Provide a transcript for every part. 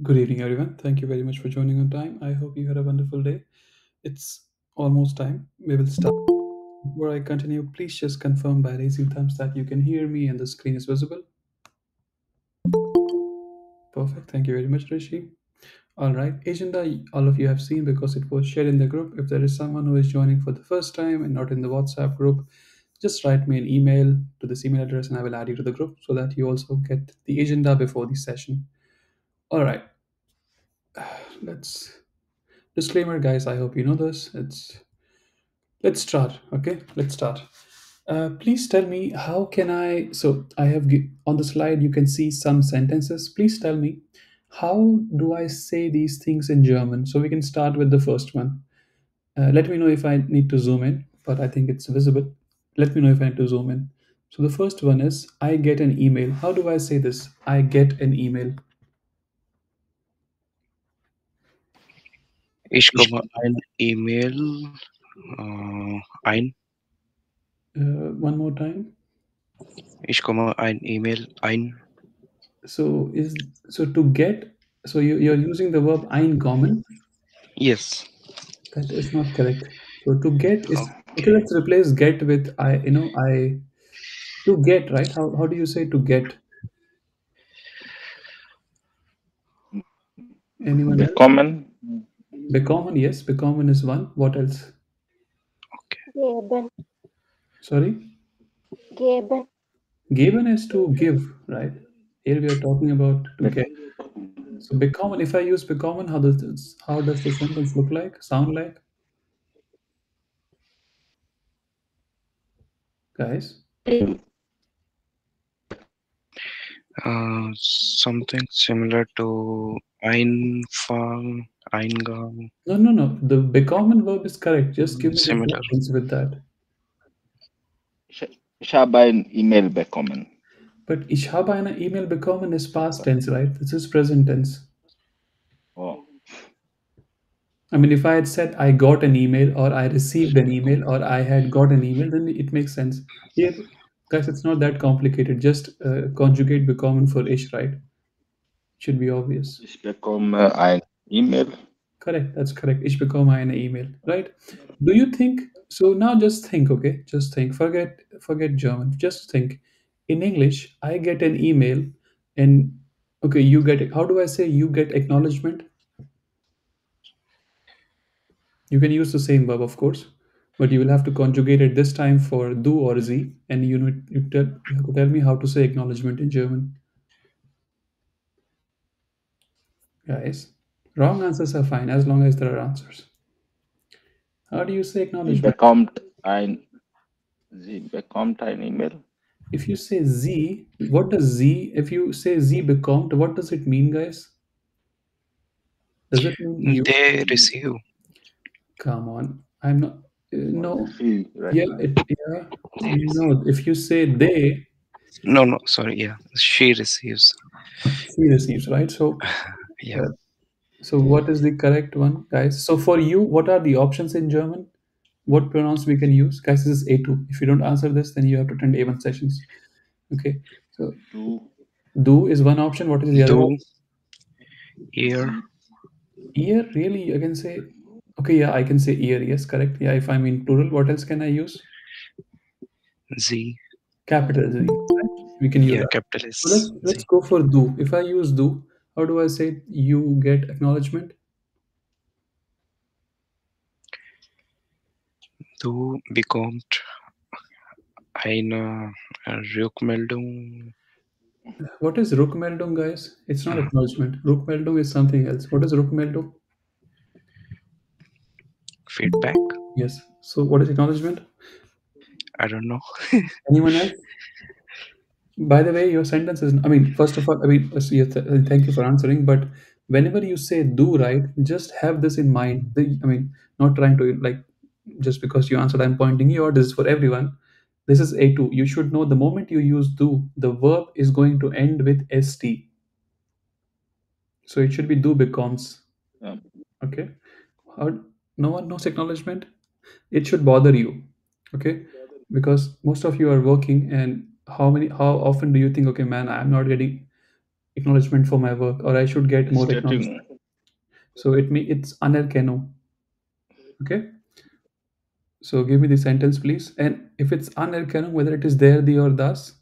Good evening, everyone. Thank you very much for joining on time. I hope you had a wonderful day. It's almost time. We will start. Before I continue, please just confirm by raising thumbs that you can hear me and the screen is visible. Perfect. Thank you very much, Rishi. All right. Agenda, all of you have seen because it was shared in the group. If there is someone who is joining for the first time and not in the WhatsApp group, just write me an email to this email address and I will add you to the group so that you also get the agenda before the session. All right. Let's disclaimer, guys. I hope you know this. Let's start. Okay, let's start. Please tell me how can I? So I have on the slide you can see some sentences. Please tell me how do I say these things in German? So we can start with the first one. Let me know if I need to zoom in, but I think it's visible. Let me know if I need to zoom in. So the first one is I get an email. How do I say this? I get an email. Ich komme ein E-Mail, ein. One more time. Ich komme ein E-Mail ein. So to get. So you're using the verb einkommen. Yes. That is not correct. So to get is okay. Okay. Let's replace get with I. I to get, right. How do you say to get? Anyone else? Bekommen, Bekommen, yes. Bekommen is one. What else? Okay. Geben, Sorry. geben, Geben is to give, right? Here we are talking about to be- get. So bekommen. If I use bekommen, how does the sentence look like? Sound like, guys? Something similar to Einfall, Eingang, No. The bekommen verb is correct. Just give me the similar. sentence with that. ich habe ein E-Mail bekommen. But ich habe eine E-Mail bekommen is past tense, right? This is present tense. Oh, I mean, if I had said I got an email or I received an email or I had got an email, then it makes sense. Here, guys, it's not that complicated. Just conjugate bekommen for ish, right? Should be obvious. ich bekomme ein E-Mail. Correct. That's correct. Ich bekomme eine email, right? Do you think so? Now just think, okay? Just think. Forget German. Just think. In English, I get an email, and okay, you get it. How do I say you get acknowledgement? You can use the same verb, of course, but you will have to conjugate it this time for do or sie, and you have to tell me how to say acknowledgement in German, guys. Wrong answers are fine as long as there are answers. How do you say acknowledgement? Sie bekommt ein E-Mail. If you say sie, what does sie? If you say sie bekommt, what does it mean, guys? Does it mean you? They receive. Come on, I'm not. No, Sie, right? yeah. No, if you say they, No, sorry. Yeah. She receives. she receives, right? So Yeah. So what is the correct one, guys? So for you, what are the options in German? What pronouns we can use? Guys, this is A2. If you don't answer this, then you have to attend A1 sessions. Okay. So Du, do is one option. What is the other one? Do, ear, Ear, really? I can say, okay, yeah, I can say ear. Yes, correct. Yeah, if I'm in plural, what else can I use? Z. Capital Z. Right? We can use Yeah, that. capital So S. let's Z. go for do. If I use do, how do I say you get acknowledgement? Du bekommt eine Rückmeldung. What is Rückmeldung, guys? It's not acknowledgement. Rückmeldung is something else. What is Rückmeldung? Feedback. Yes. So what is acknowledgement? I don't know. Anyone else? By the way, your sentence is, I mean, first of all, I mean, thank you for answering, but whenever you say do, right, just have this in mind. I mean, not trying to, like, just because you answered, I'm pointing you out, this is for everyone. This is A2. You should know the moment you use do, the verb is going to end with ST. So it should be do becomes. ja. Okay. How, no one knows acknowledgement? It should bother you. Okay. Because most of you are working, and how often do you think, okay, man, I'm not getting acknowledgement for my work, or I should get more Stating. acknowledgement. So it's anerkennung. Okay. So give me the sentence, please. And if it's anerkennung, whether it is there, the, or das,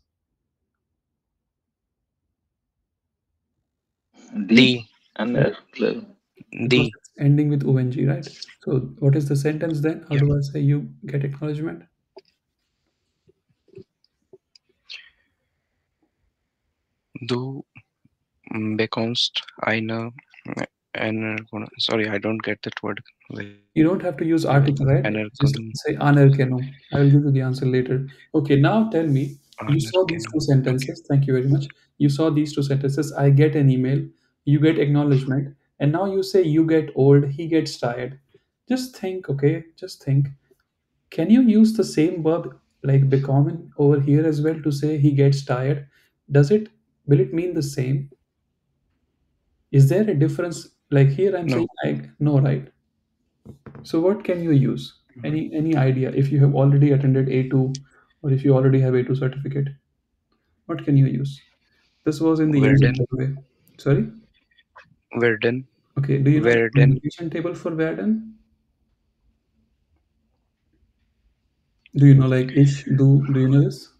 D. the And because the it's ending with ong, right? So what is the sentence then? How yeah. do I say you get acknowledgement? Du bekommst eine sorry, I don't get that word very well. You don't have to use article, right? Anerkennung. Just say anerkennung. I will give you the answer later. Okay, now tell me, you saw these Anerkennung. two Okay. sentences. Thank you very much. You saw these two sentences. I get an email, you get acknowledgement, and now you say you get old, he gets tired. Just think, okay? Just think. Can you use the same verb like bekommen over here as well to say he gets tired? Does it, will it mean the same? Is there a difference? Like here I'm saying No. I no, right? So what can you use? Any idea if you have already attended A2 or if you already have A2 certificate? What can you use? This was in the easy Werden. way. Sorry? Werden. Okay. Do you know the Werden. communication table for Werden? Do you know like ish, do you know this?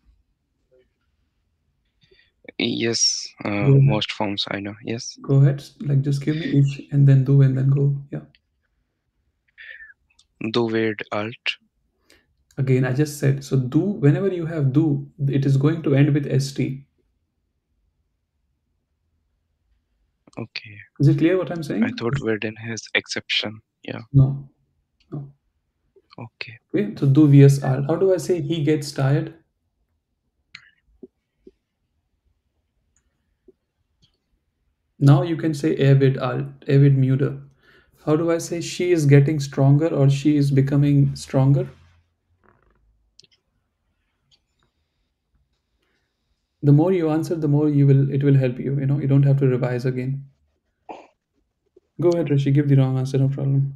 Yes. Go ahead. Most forms I know. Yes. Go ahead. Like just give me ish and then do and then go. Yeah. Du wird alt. Again, I just said so do whenever you have do, it is going to end with st. Okay. Is it clear what I'm I saying? thought Werden has exception. Yeah. No. No. Okay. Okay. So do vs are. How do I say he gets tired? Now you can say Avid alt, Avid Muda. How do I say she is getting stronger or she is becoming stronger? The more you answer, the more you will it will help you. You know, you don't have to revise again. Go ahead, Rishi, give the wrong answer, no problem.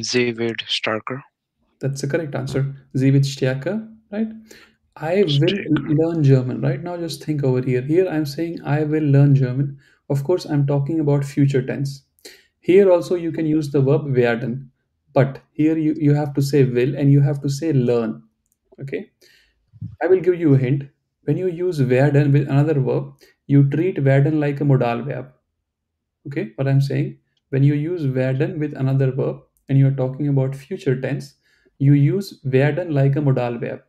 Sie wird stärker. That's the correct answer. Sie wird stärker, right? I will Stärker. learn German. Right now, just think over here. Here I'm saying I will learn German. Of course, I'm talking about future tense. Here also you can use the verb werden. But here you have to say will and you have to say learn. Okay. I will give you a hint. When you use werden with another verb, you treat werden like a modal verb. Okay, what I'm saying? When you use werden with another verb and you're talking about future tense, you use werden like a modal verb.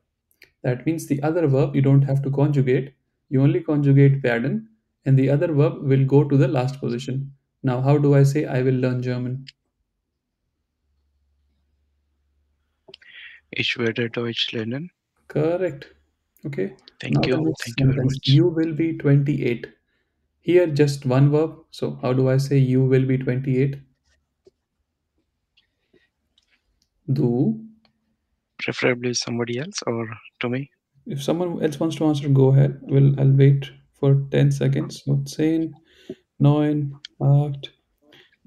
That means the other verb you don't have to conjugate, you only conjugate werden, and the other verb will go to the last position. Now, how do I say I will learn German? Ich werde Deutsch lernen. Correct. Okay. Now Thank the you. next Thank you very sentence. much. You will be 28. Here just one verb. So how do I say you will be 28? Do. Preferably somebody else or to me. If someone else wants to answer, go ahead. I'll wait for 10 seconds. So 10, 9, 8.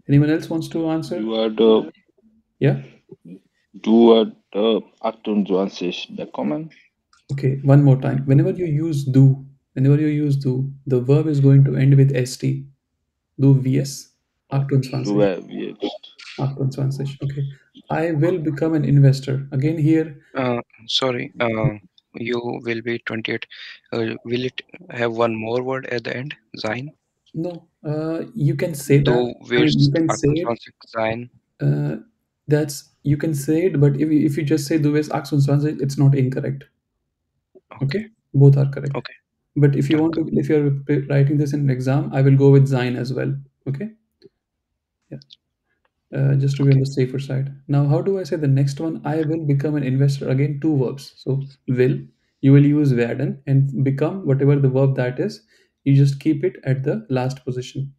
Anyone else wants to answer? you are the Yeah? du are the 28 bekommen. Okay, one more time. Whenever you use do, the verb is going to end with st. Du wirst Du 28. wirst. 28. Okay. I will become an investor. Again here, Sorry. You will be 28. Will it have one more word at the end? Sein. no, you can say that. Du I mean, you wirst can say it. 28 sein. Uh, that's you can say it, but if you just say du wirst 28, it's not incorrect. Okay. Okay, both are correct. Okay. But if you Done. want to, if you're writing this in an exam, I will go with Zine as well. Okay, yeah, just to be on Okay. the safer side. Now, how do I say the next one? I will become an investor. Again, two verbs. So will, you will use werden, and become, whatever the verb that is, you just keep it at the last position.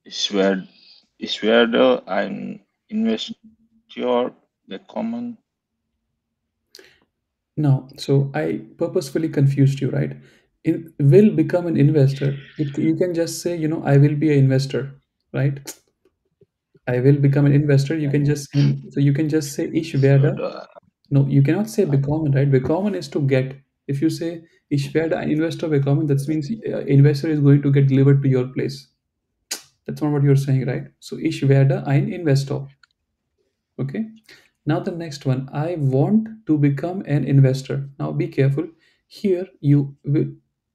Ich werde ein Investor bekommen. Now, so I purposefully confused you, right? Will become an investor. You can just say, I will be an investor, right? I will become an investor. You can just so you can just say ich werde. should No, you cannot say I bekommen, right? Bekommen is to get. If you say ich werde ein Investor bekommen, that means investor is going to get delivered to your place. That's not what you're saying, right? So ich werde ein Investor. Okay. Now the next one. I want to become an investor. Now be careful. Here you will.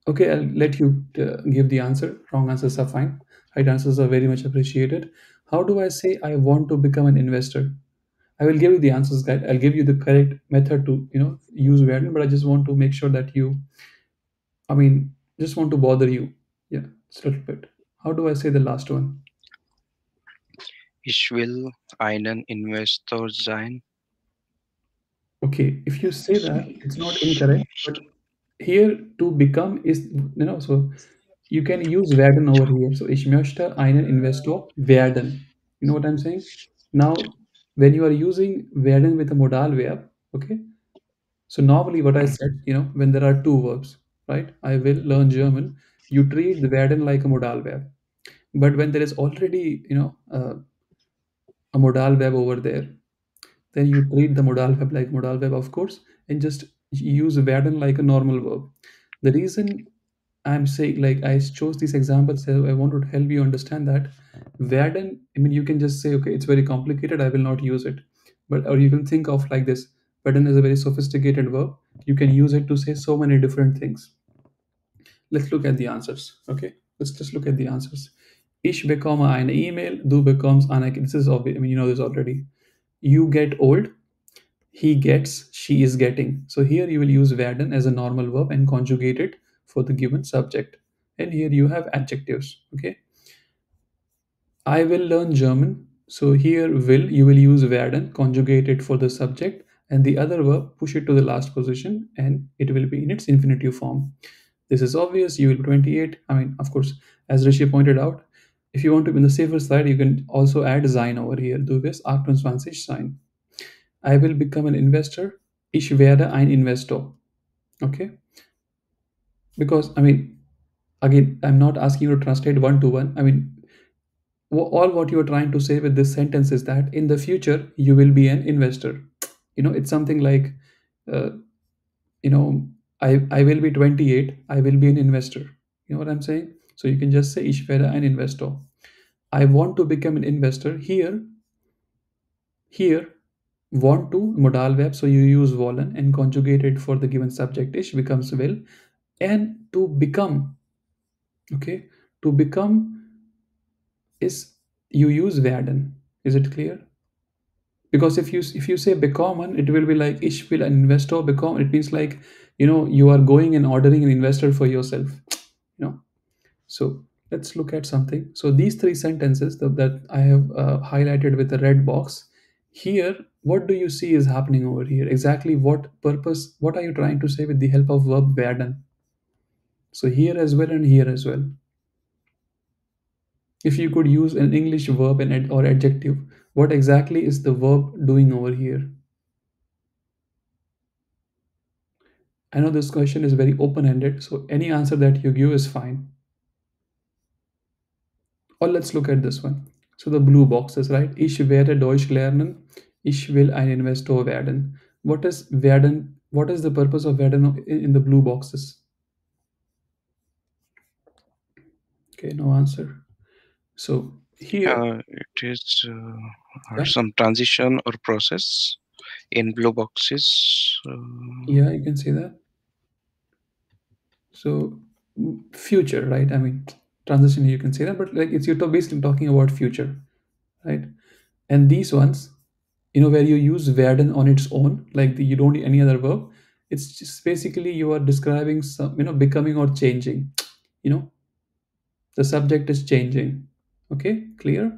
Okay, I'll let you give the answer. Wrong answers are fine. Right answers are very much appreciated. How do I say I want to become an investor? I will give you the answers, guide. I'll give you the correct method to use Werden, but I just want to make sure that I mean, just want to bother you. Yeah, it's a little bit. How do I say the last one? Ich will einen Investor sein. Okay, if you say that, it's not incorrect, but here to become is so you can use werden over here. So ich möchte einen Investor werden. You know what I'm saying? Now, when you are using werden with a modal verb, okay. So normally, what I Mm. said, when there are two verbs, right? I will learn German. You treat the werden like a modal verb. But when there is already, a modal verb over there, then you treat the modal verb like modal verb, of course, and just use werden like a normal verb. The reason I'm saying, like, I chose these examples, so I want to help you understand that werden, I mean, you can just say, okay, it's very complicated, I will not use it. But, or you can think of like this, werden is a very sophisticated verb. You can use it to say so many different things. Let's look at the answers, okay? Let's just look at the answers. Ich bekomme eine E-Mail, du bekommst eine, this is obvious, I mean, you know this already. You get old, he gets, she is getting. So here you will use werden as a normal verb and conjugate it for the given subject. And here you have adjectives. Okay. I will learn German. So here will you will use werden, conjugate it for the subject, and the other verb push it to the last position and it will be in its infinitive form. This is obvious. You will be 28. I mean, of course, as Rishi pointed out, if you want to be on the safer side, you can also add sein over here. Du wirst 28 sein. I will become an investor. Ich werde ein Investor. Okay. Because, I mean, again, I'm not asking you to translate one to one. I mean, all what you're trying to say with this sentence is that in the future, you will be an investor. It's something like, uh, you know, I will be 28. I will be an investor. You know what I'm saying? So you can just say, Ich werde ein Investor. I want to become an investor. Here, want to modal verb, so you use wollen and conjugate it for the given subject ish becomes will, and to become, okay, to become is you use werden. Is it clear? Because if you say bekommen, it will be like ich will an investor become. It means like you are going and ordering an investor for yourself. You know. So let's look at something. So these three sentences that I have highlighted with the red box here, what do you see is happening over here? Exactly what purpose, what are you trying to say with the help of verb werden? So here as well and here as well. If you could use an English verb and or adjective, what exactly is the verb doing over here? I know this question is very open-ended, so any answer that you give is fine. Or let's look at this one. So the blue boxes, right? Ich werde Deutsch lernen. Ich will ein Investor werden. What is werden? What is the purpose of werden in the blue boxes? Okay, no answer. So here, It is yeah, some transition or process in blue boxes. yeah, you can see that. So future, right? I mean, transition, you can say that, but like you're basically talking about future, right? And these ones, where you use werden on its own, like you don't need any other verb. It's just basically you are describing some, becoming or changing. You know, the subject is changing. Okay, clear?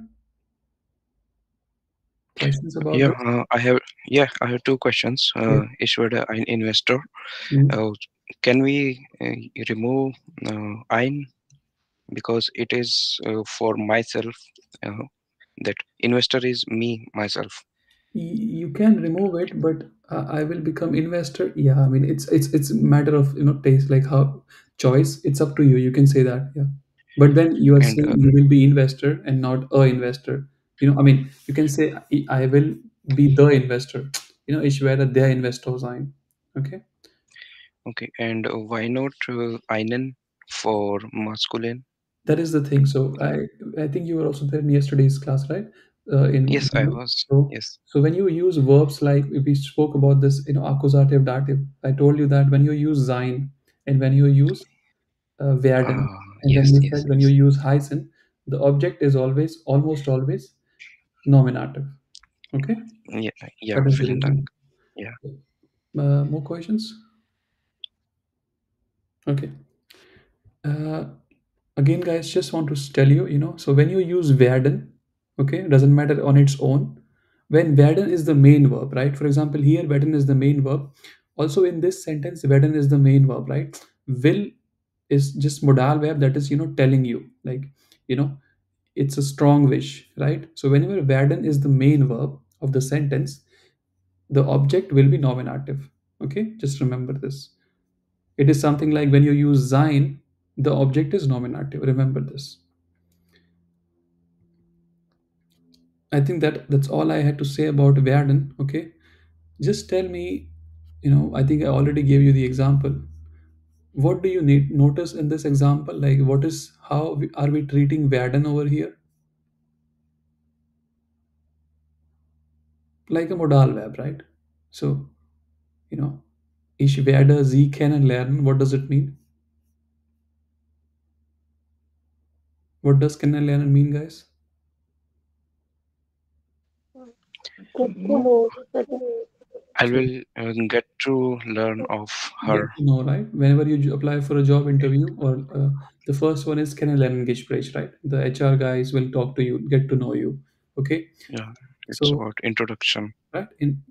Questions about Yeah, this? I have two questions. Okay. Ich werde ein Investor. Mm. Uh, can we remove ein because it is for myself? Uh, that investor is me myself. You can remove it, but I will become investor. Yeah, I mean it's a matter of taste, like how choice. It's up to you. You can say that. Yeah, but then you are And saying you will be investor and not a investor. I mean, you can say I will be the investor. Ich werde der Investor sein. Okay, Okay, and why not einen for masculine? that is the thing. So I think you were also there in yesterday's class, right? In Yes, I German. was. So Yes. so when you use verbs like we spoke about this, accusative, dative. I told you that when you use sein and when you use werden, and then Yes, you yes, said when you yes. use heißen, the object is almost always nominative. Okay, Yeah, yeah. that is the Vielen Dank. reason. Yeah. More questions? Okay. Uh, Again, guys, just want to tell you, so when you use werden, okay, doesn't matter on its own. When werden is the main verb, right? For example, here werden is the main verb. Also, in this sentence, werden is the main verb, right? Will is just modal verb that is, telling you, like, you know, it's a strong wish, right? So whenever werden is the main verb of the sentence, the object will be nominative. Okay, just remember this. It is something like when you use sein, the object is nominative. Remember this. I think that's all I had to say about Werden. Okay, just tell me. I think I already gave you the example. What do you need notice in this example? Like, what is are we treating Werden over here? Like a modal verb, right? So, you know, ich werde sie kennenlernen. What does it mean? What does kennenlernen mean, guys? Get to know. I So, will get to learn of get her. to know, right? Whenever you apply for a job interview, or the first one is Kennenlerngespräch, right? The HR guys will talk to you, get to know you. Okay, Yeah, it's so about introduction. right in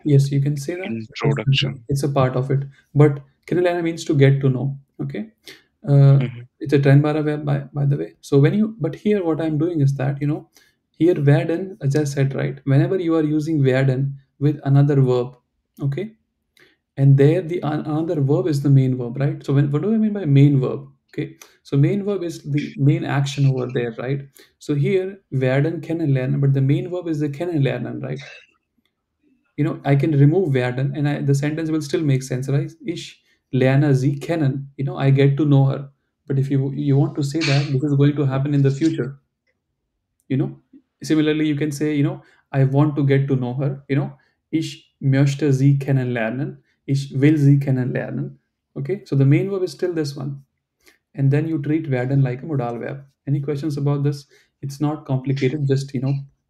yes, you can say that. Introduction. It's a part of it, but Kennenlernen means to get to know. Okay, uh, Hmm. it's a trennbare verb by the way. So when you but here what I'm doing is that here werden, as I said, right, whenever you are using werden with another verb, okay, and there the another verb is the main verb, right? So what do I mean by main verb? Okay, so main verb is the main action over there, right? So here werden kennenlernen, but the main verb is the kennenlernen, right? I can remove werden and the sentence will still make sense, right? Ich lerne sie kennen. I get to know her. But if you want to say that this is going to happen in the future, you know similarly you can say, I want to get to know her. Ich möchte sie kennenlernen. Ich will sie kennenlernen. Okay, so the main verb is still this one, and then you treat werden like a modal verb. Any questions about this? It's not complicated. Just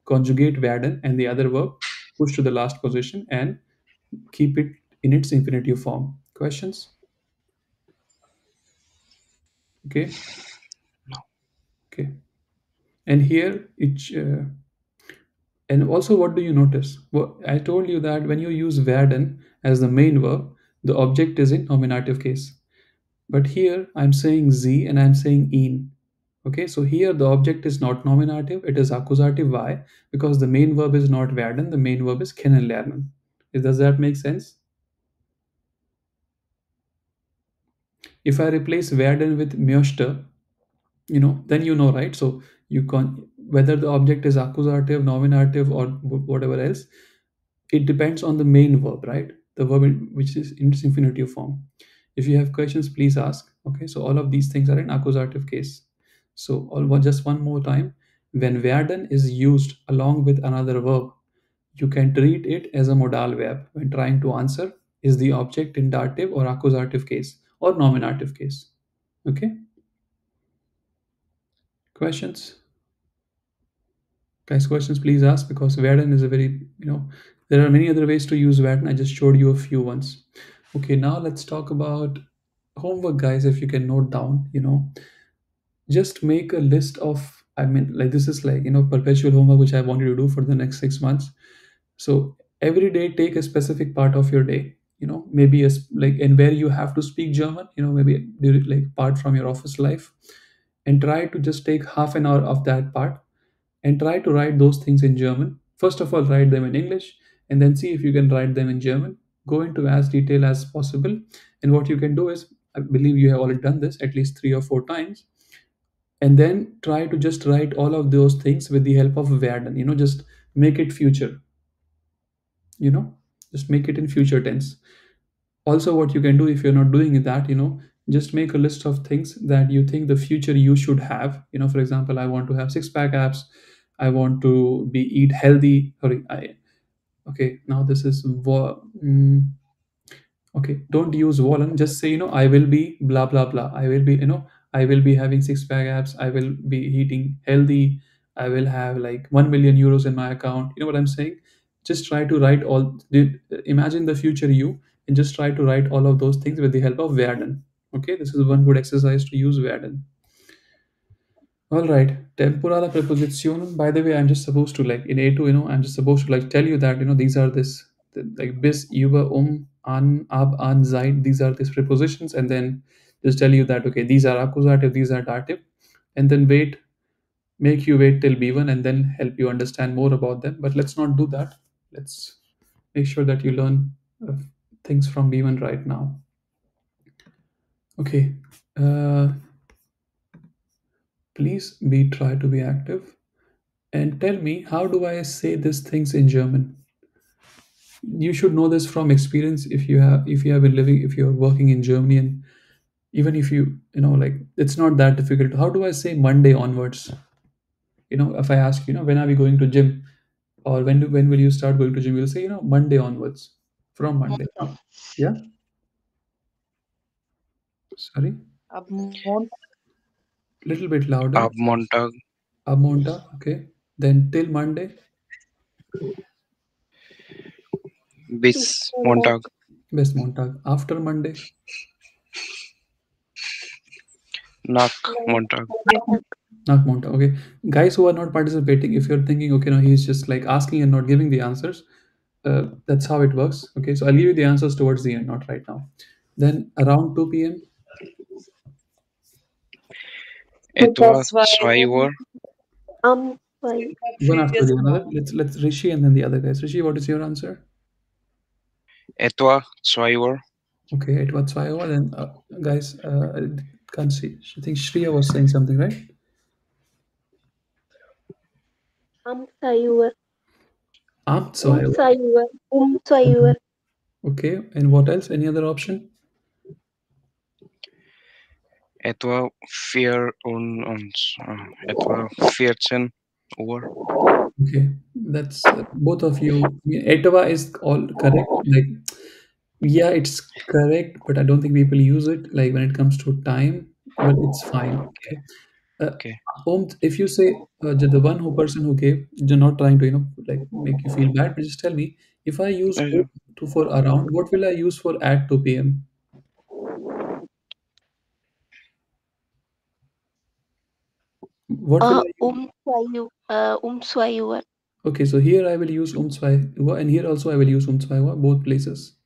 conjugate werden and the other verb, push to the last position, and keep it in its infinitive form. Questions? Okay, No. okay. And here and also, what do you notice? Well, I told you that when you use werden as the main verb, the object is in nominative case. But here I'm saying sie and I'm saying ihn. Okay, so here the object is not nominative, it is accusative. Why? Because the main verb is not werden, the main verb is kennenlernen. Does that make sense? If I replace werden with möchte, then right? So you can, whether the object is accusative, nominative, or whatever else, it depends on the main verb, right? The verb which is in its infinitive form. If you have questions, please ask. Okay, so all of these things are in accusative case. So just one more time, when werden is used along with another verb, you can treat it as a modal verb when trying to answer is the object in dative or accusative case or nominative case. Okay, questions? Guys, questions please ask, because werden is a very, there are many other ways to use werden. I just showed you a few ones. Okay, now let's talk about homework, guys. If you can note down, just make a list of, I mean, like this is like, perpetual homework, which I want you to do for the next 6 months. So every day, take a specific part of your day, maybe like, and where you have to speak German, maybe like part from your office life, and try to just take half an hour of that part and try to write those things in German. First of all, write them in English and then see if you can write them in German. Go into as detail as possible. And what you can do is, I believe you have already done this at least 3 or 4 times. and then try to just write all of those things with the help of Werden. Just make it future. You know, just make it in future tense. Also, what you can do if you're not doing that, just make a list of things that you think the future you should have. For example, I want to have six pack abs. I want to be eat healthy. Sorry, okay. Now this is okay, don't use Wallen. Just say, I will be blah blah blah. I will be, I will be having six pack abs. I will be eating healthy. I will have like 1 million euros in my account. You know what I'm saying? Just try to write imagine the future you, and just try to write all of those things with the help of Werden. Okay, this is one good exercise to use Werden. All right, temporale Präpositionen. By the way, I'm just supposed to like in A2, I'm just supposed to like tell you that these are like bis, über, an, ab, an, seit. These are these prepositions, and then just tell you that okay, these are accusative, these are dative, and then make you wait till B1, and then help you understand more about them. But let's not do that. Let's make sure that you learn things from B1 right now. Okay. Uh, Please be try to be active. And tell me, how do I say these things in German? You should know this from experience. If you have been living, if you're working in Germany, and even if like it's not that difficult. How do I say Monday onwards? If I ask, when are we going to gym, or when will you start going to gym? You'll say, Monday onwards, from Monday. Yeah. Sorry, Ab Montag. little bit louder. Ab Montag, Amonta. Okay. Then till Monday. bis Bis Montag, Montag. Best Montag. After Monday. nach Nach Montag, Montag. Not Monta. Okay. Guys who are not participating, if you're thinking, okay, no, he's just like asking and not giving the answers, that's how it works. Okay. So I'll give you the answers towards the end, not right now. Then around 2 p.m., etwa Das war 2 Uhr, am 2. one after the another. Let's Rishi and then the other guys. Rishi, what is your answer? etwa 2 Uhr, Okay, it was 2 hours. Then guys, I can't see. I think Shriya was saying something, right? Am 2 Uhr. Am 2 hours. 2 Uhr. 2 Uhr. Okay. And what else? Any other option? etwa 4 und etwa 14 Uhr, Okay, that's both of you. I mean, Etava is all correct. Like, yeah, it's correct, but I don't think people use it like when it comes to time. But it's fine. Okay. Uh, okay. if you say the one who person who gave, you're not trying to like make you feel bad, but just tell me if I use Ja, om to for around, what will I use for at 2 p.m.? What will I use? 2 Uhr. 2 Uhr. Okay, so here I will use 2 Uhr, and here also I will use 2 Uhr, both places.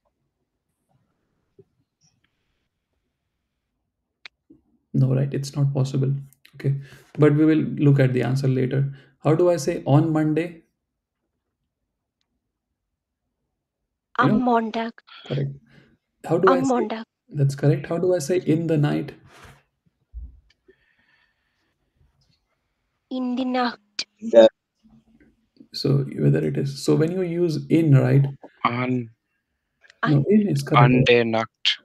No, right? It's not possible. Okay, but we will look at the answer later. How do I say on Monday? You Am know, Montag. correct. How do I Am say? Montag. That's correct. How do I say in the night? In die Nacht. So whether it is so when you use in, right? an, No, An. in is correct. an der Nacht,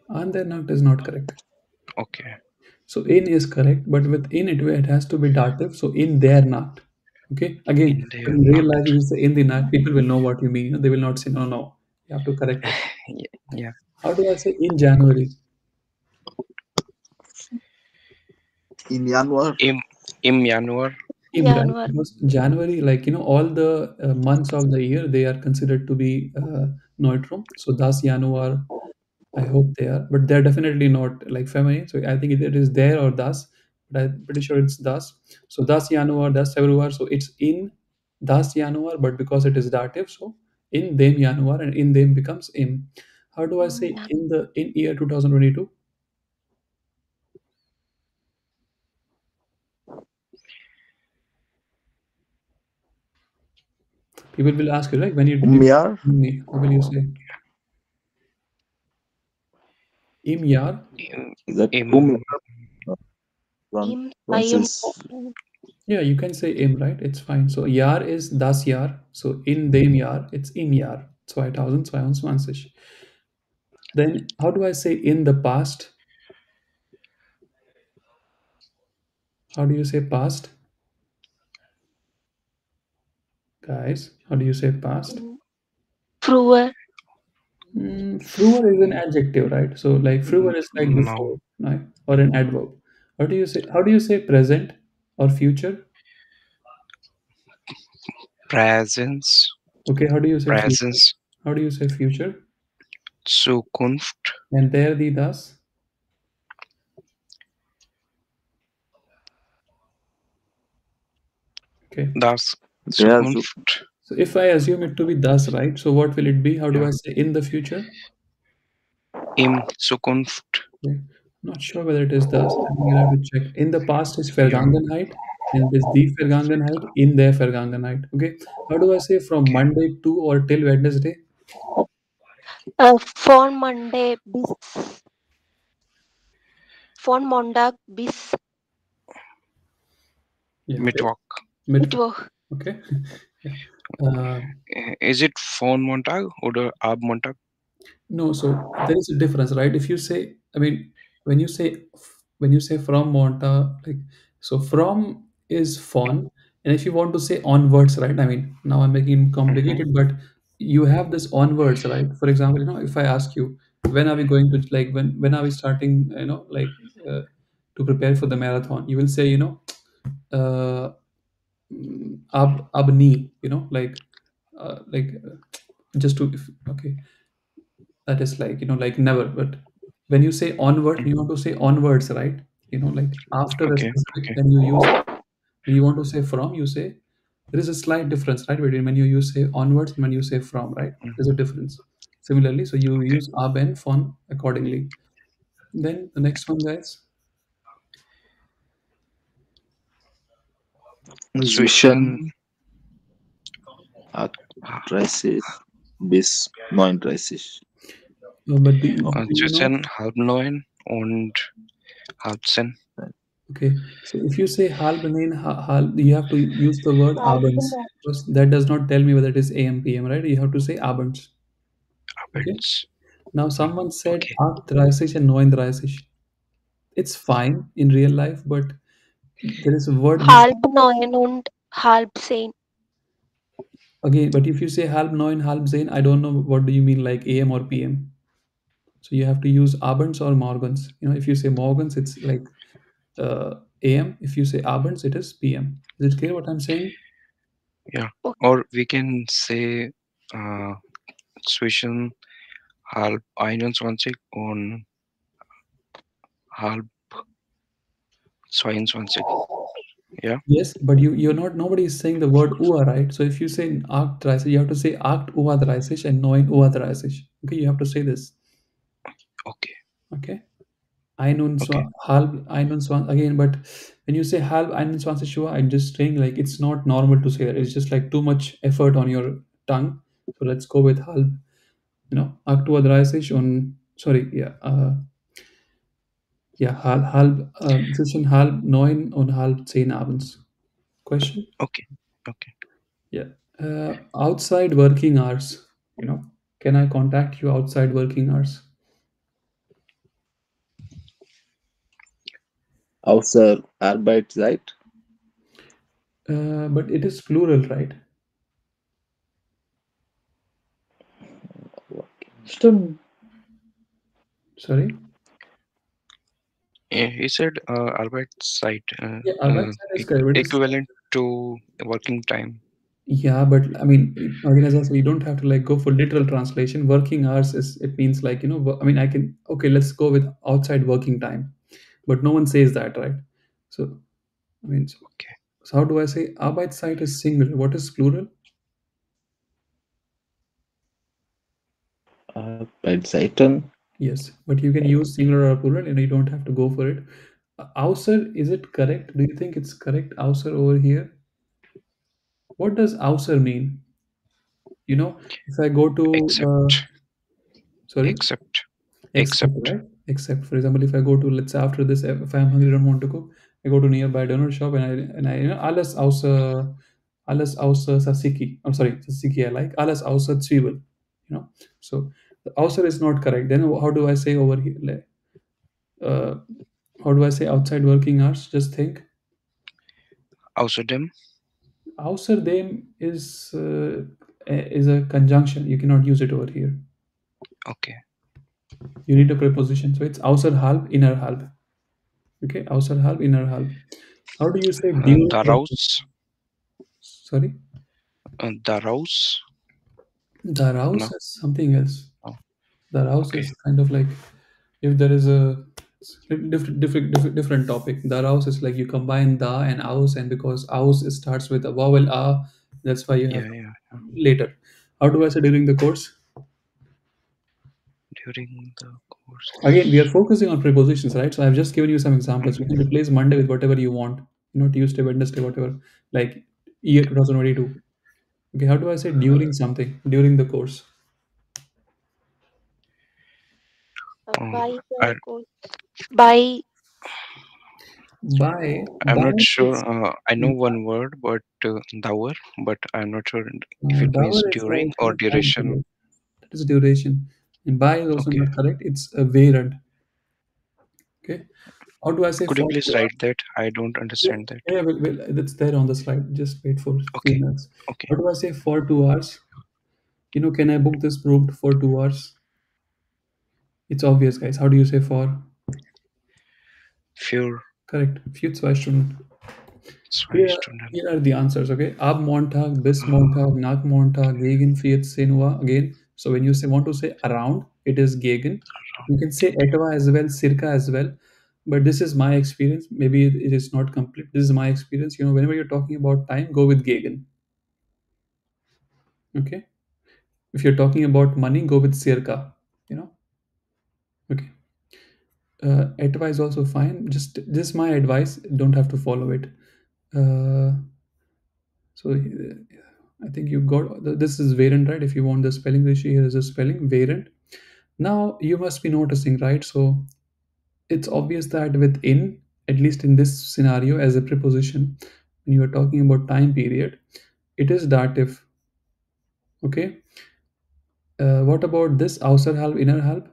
On the night is not correct. okay. So in is correct, but with in it has to be dative. So in their night. Okay. Again, In but der in real life, Nacht, if you say in the night, people will know what you mean. They will not say no, no. You have to correct it. ja, How do I say in January? In Januar, im Januar, Im, right? Januar. Because January, like all the months of the year, they are considered to be neutrum. So das Januar, I hope they are, but they're definitely not like feminine. So I think it is there or das, but I'm pretty sure it's das. So das Januar, das February. So it's in das Januar, but because it is dative, so in them Januar, and in them becomes im. How do I say Jan- in year 2022? People will ask you like when you did Jahr, me, how will you say im Jahr? im, is that im, Im Once Sayum. is Yeah, you can say im, right? It's fine. So Jahr is das Jahr. So in dem Jahr, it's im Jahr 2022. Then how do I say in the past? How do you say past? Guys, how do you say past? Früher. Früher is an adjective, right? So like früher is like No. before, right? Or an adverb. How do you say present or future? Presence. Okay, how do you say future? Presence. How do you say future? Zukunft. And there the das. Okay. Das there. So Zukunft. So if I assume it to be das, right? So what will it be? How do Yeah. I say in the future? Im Zukunft. Okay. Not sure whether it is das. I think I'll have to check. In the past is Yeah. Vergangenheit. And it is die Vergangenheit in der Vergangenheit. Okay. How do I say from Okay. Monday to or till Wednesday? Von Monday bis. Von Montag bis Yeah. Okay. Mittwoch. Mittwoch. Mittwoch. Okay. Yeah. Uh, Is it von Montag oder ab Montag? no, so there is a difference, right? If you say, I mean, when you say from Monta, like so from is fon, and if you want to say onwards, right? I mean, now I'm making it Mm-hmm. complicated, but you have this onwards, right? For example, if I ask you, when are we going to like when are we starting, uh, to prepare for the marathon, you will say, uh, ab ni, just to okay, that is like never. But when you say onward, you want to say onwards, right? Like after a Okay. specific, Okay. then you use, when you want to say from, you say, there is a slight difference, right, between when you use say onwards and when you say from, right? There's a difference. Similarly, so you Okay. use ab and fon accordingly. Then the next one, guys. Zwischen zwischen 38 bis 39. But do you know? zwischen halb neun und halb zehn. Okay, so if you say halb neun, you have to use the word abends, Halben. because that does not tell me whether it is AM, PM, right? You have to say abends. Okay. Abends. Now someone said Okay. 8:30 and 9:30. It's fine in real life, but there is a word missing. Halb neun und halb zehn. Again, but if you say halb neun, halb zehn, I don't know what do you mean, like AM or PM. So you have to use abends or morgens. If you say morgens, it's like AM. If you say abends, it is PM. Is it clear what I'm saying? Yeah. Okay. Or we can say uh, zwischen halb 21 und halb 22. Yeah. Yes, but you're not, nobody is saying the word ua, right? So if you say 8:30, you have to say 8:30 and 9:30. Okay, you have to say this. Okay. Okay. Ein Okay. halb 21 again, but when you say halb 21 Shua, I'm just saying like it's not normal to say that. It's just like too much effort on your tongue. So let's go with halb, 8:30 on, sorry, yeah, zwischen halb 9 und halb 10 abends. Question? Okay. Okay. Yeah. Outside working hours, can I contact you outside working hours? Außer Arbeitszeit. But it is plural, right? Stimmt. Sorry? He said Arbeitszeit, Yeah, Arbeitszeit is correct. equivalent to working time. Yeah, but I mean, again, as I said, you don't have to like go for literal translation. Working hours is, it means like, I mean, I can, okay, let's go with outside working time, but no one says that, right? So, I mean, Okay. so how do I say Arbeitszeit is singular? What is plural? Arbeitszeiten. Yes, but you can use singular or plural and you don't have to go for it. Außer, is it correct? Do you think it's correct, außer over here? What does außer mean? If I go to, Except. sorry? Except. Except, Except. right? Except, for example, if I go to, let's say after this, if I'm hungry, I don't want to cook, I go to nearby donut shop and I alles außer Tzatziki. I'm sorry, Tzatziki I like. Alles außer Zwiebel. You know. So the außer is not correct. Then how do I say over here? Uh, how do I say outside working hours? Just think. Außerdem. Außerdem is a conjunction. You cannot use it over here. Okay. You need a preposition. So it's außerhalb, innerhalb. Okay, außerhalb, innerhalb. How do you say during? Daraus. Sorry? Daraus. Daraus No. is something else. Oh, Daraus okay. is kind of like if there is a different topic. Daraus is like you combine da and aus, and because aus it starts with a vowel a, that's why you have Yeah. later. How do I say during the course? During the course. Again, we are focusing on prepositions, right? So I've just given you some examples. You can replace Monday with whatever you want. Tuesday, Wednesday, whatever. Like year 2022. Okay, how do I say during something? During the course. By I, the course. By I'm By not sure. is I know one word, but dower, but I'm not sure if it Dower means is like during or time duration. period. That is duration. And by is also Okay. not correct. It's a Werden. Okay. How do I say Could you for please 2 hours? write that? I don't Yeah, understand that. yeah, that's there on the slide. Just wait for a few Okay. minutes. Okay. How do I say for 2 hours? Can I book this room for 2 hours? It's obvious, guys. How do you say for? Für Correct. Für 2 Stunden. 2 Stunden. Here are the answers, okay? Ab Montag, bis Montag, nach Montag, gegen 14 Uhr again. So when you want to say around, it is gegen. You can say etwa as well, circa as well. But this is my experience. Maybe it is not complete. This is my experience. Whenever you're talking about time, go with gegen. Okay? If you're talking about money, go with circa. Okay. Etwa is also fine. Just my advice. Don't have to follow it. Uh, So I think you got this is variant, right? If you want the spelling ratio, here is a spelling variant. Now you must be noticing, right? So it's obvious that within, at least in this scenario, as a preposition, when you are talking about time period, it is dative. Okay. What about this outer half, inner half?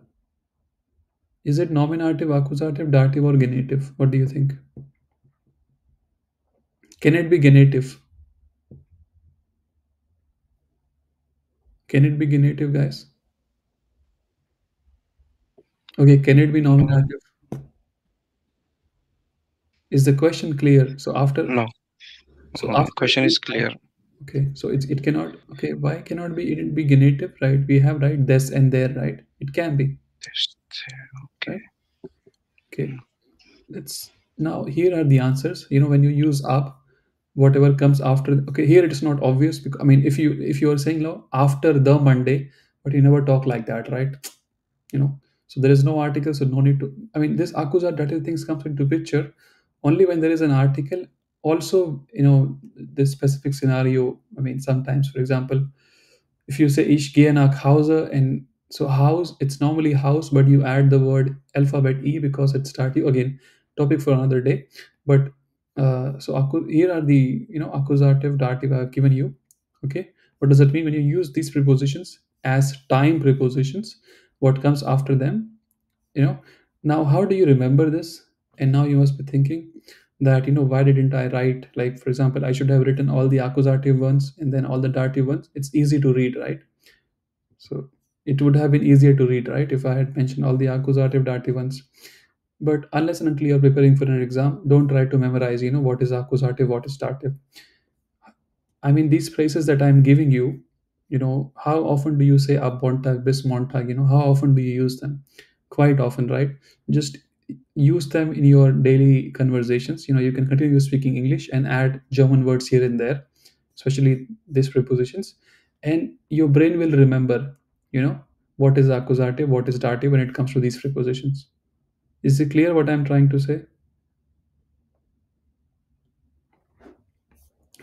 Is it nominative, accusative, dative, or genitive? What do you think? Can it be genitive? Can it be genitive, guys? Okay, can it be No. nominative? Is the question clear? So after No. Question is clear. okay, so it cannot. Okay, why cannot be it be genitive, right? We have right this and there, right? It can be, Test. Okay. right? Okay, let's now here are the answers. When you use up, whatever comes after. Okay, here it is not obvious because I mean, if you are saying no after the Monday, but you never talk like that, right? you know so there is no article, so no need to. I mean, this accusative things comes into picture only when there is an article. Also, this specific scenario, I mean, sometimes, for example, if you say ich gehe nach Hause, and so house, it's normally house, but you add the word alphabet e because it start you again, topic for another day. But here are the accusative dative I have given you. Okay, what does it mean when you use these prepositions as time prepositions? What comes after them? Now how do you remember this? And now you must be thinking that why didn't I write, like, for example, I should have written all the accusative ones and then all the dative ones. It's easy to read, right? So it would have been easier to read, right, if I had mentioned all the accusative dative ones. But unless and until you're preparing for an exam, don't try to memorize what is accusative, what is dative. I mean, these phrases that I'm giving you, how often do you say ab Montag, bis Montag? How often do you use them? Quite often, right? Just use them in your daily conversations. You can continue speaking English and add German words here and there, especially these prepositions. And your brain will remember, what is accusative, what is dative when it comes to these prepositions. Is it clear what I'm trying to say?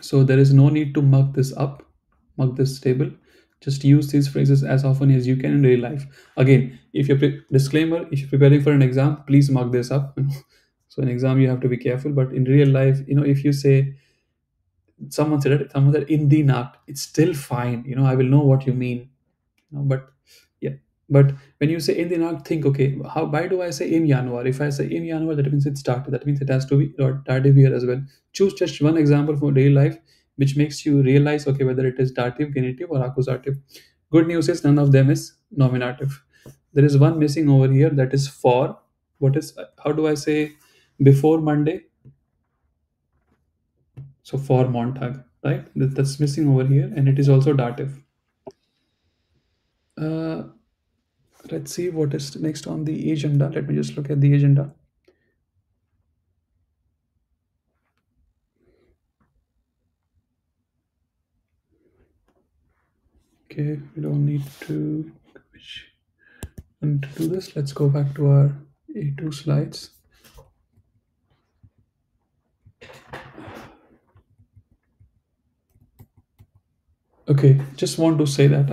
So there is no need to mug this up, mug this table. Just use these phrases as often as you can in real life. Again, if you're disclaimer, if you're preparing for an exam, please mug this up. So in exam you have to be careful, but in real life, if you say, someone said in the nacht, it's still fine. I will know what you mean. But yeah, but when you say in the nacht, think, okay, why do I say in January? If I say in January, that means it started. That means it has to be dative here as well. Choose just one example for daily life, which makes you realize, okay, whether it is dative, genitive, or accusative. Good news is none of them is nominative. There is one missing over here, that is for. What is, how do I say before Monday? So for Montag, right? That's missing over here, and it is also dative. Uh, let's see what is next on the agenda. Let me just look at the agenda. Okay, we don't need to do this. Let's go back to our A2 slides. Okay, just want to say that.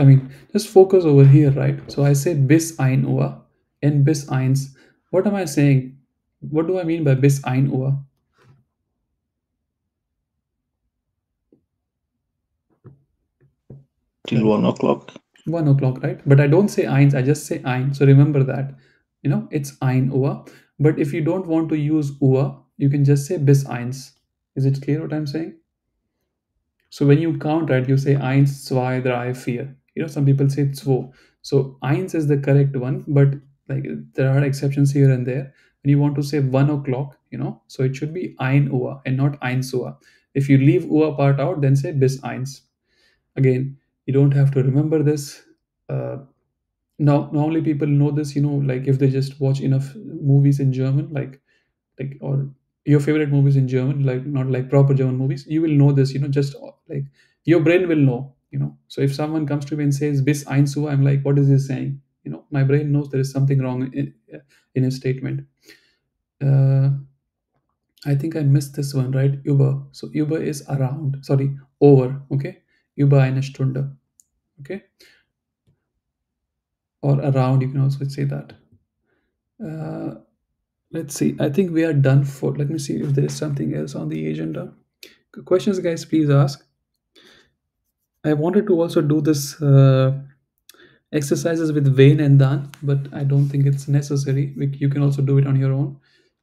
Just focus over here, right? So I say bis ein Uhr and bis eins. What am I saying? What do I mean by bis ein Uhr? Till 1 o'clock. 1 o'clock, right? But I don't say eins, I just say ein. So remember that. It's ein Uhr. But if you don't want to use Uhr, you can just say bis eins. Is it clear what I'm saying? So when you count, right, you say eins, zwei, drei, vier. Some people say zwo. So eins is the correct one, but like there are exceptions here and there. When you want to say 1 o'clock, so it should be ein Uhr and not eins Uhr. If you leave Uhr part out, then say bis eins. Again, you don't have to remember this. Now normally people know this, like if they just watch enough movies in German, like or your favorite movies in German, like not like proper German movies, you will know this, just like your brain will know, So if someone comes to me and says bis eins Uhr, I'm like, what is he saying? My brain knows there is something wrong in his statement. uh, I think I missed this one, right? Über. So über is around, sorry, over. Okay, über eine Stunde. Okay, or around, you can also say that. uh, let's see, I think we are done for. Let me see if there is something else on the agenda. Questions, guys, please ask. I wanted to also do this exercises with Wenn and dann, but I don't think it's necessary. You can also do it on your own.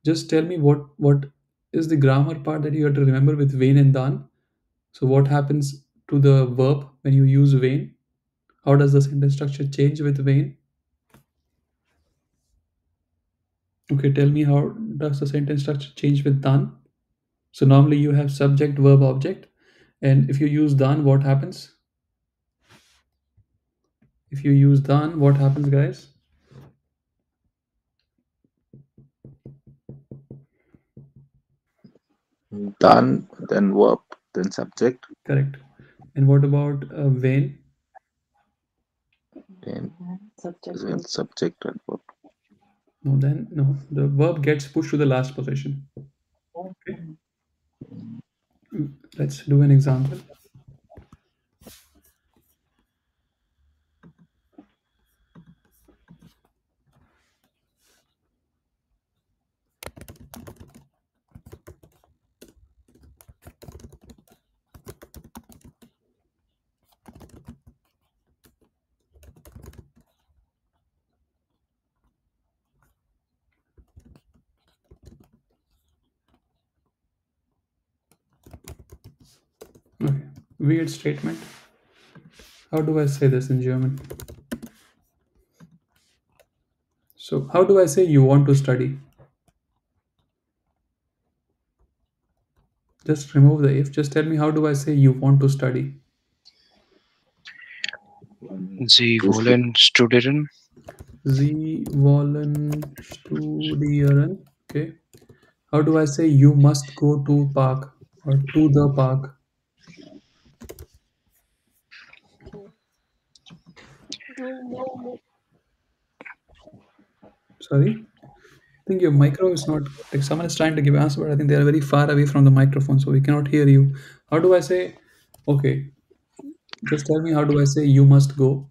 Just tell me what is the grammar part that you have to remember with Wenn and dann. So what happens to the verb when you use Wenn? How does the sentence structure change with Wenn? Okay, tell me, how does the sentence structure change with dann? So normally you have subject, verb, object, and if you use dann, what happens? If you use dann, what happens, guys? Dann, then verb, then subject, Correct. And what about when? then subject and verb. No, the verb gets pushed to the last position. Okay. Let's do an example. Okay. Weird statement. How do I say this in German? So how do I say you want to study? Just remove the if. Just tell me, how do I say you want to study? Sie wollen studieren. Sie wollen studieren. Okay. How do I say you must go to park or to the park? Sorry? I think your micro is not, like someone is trying to give answer, but I think they are very far away from the microphone, so we cannot hear you. How do I say, okay, just tell me, how do I say you must go?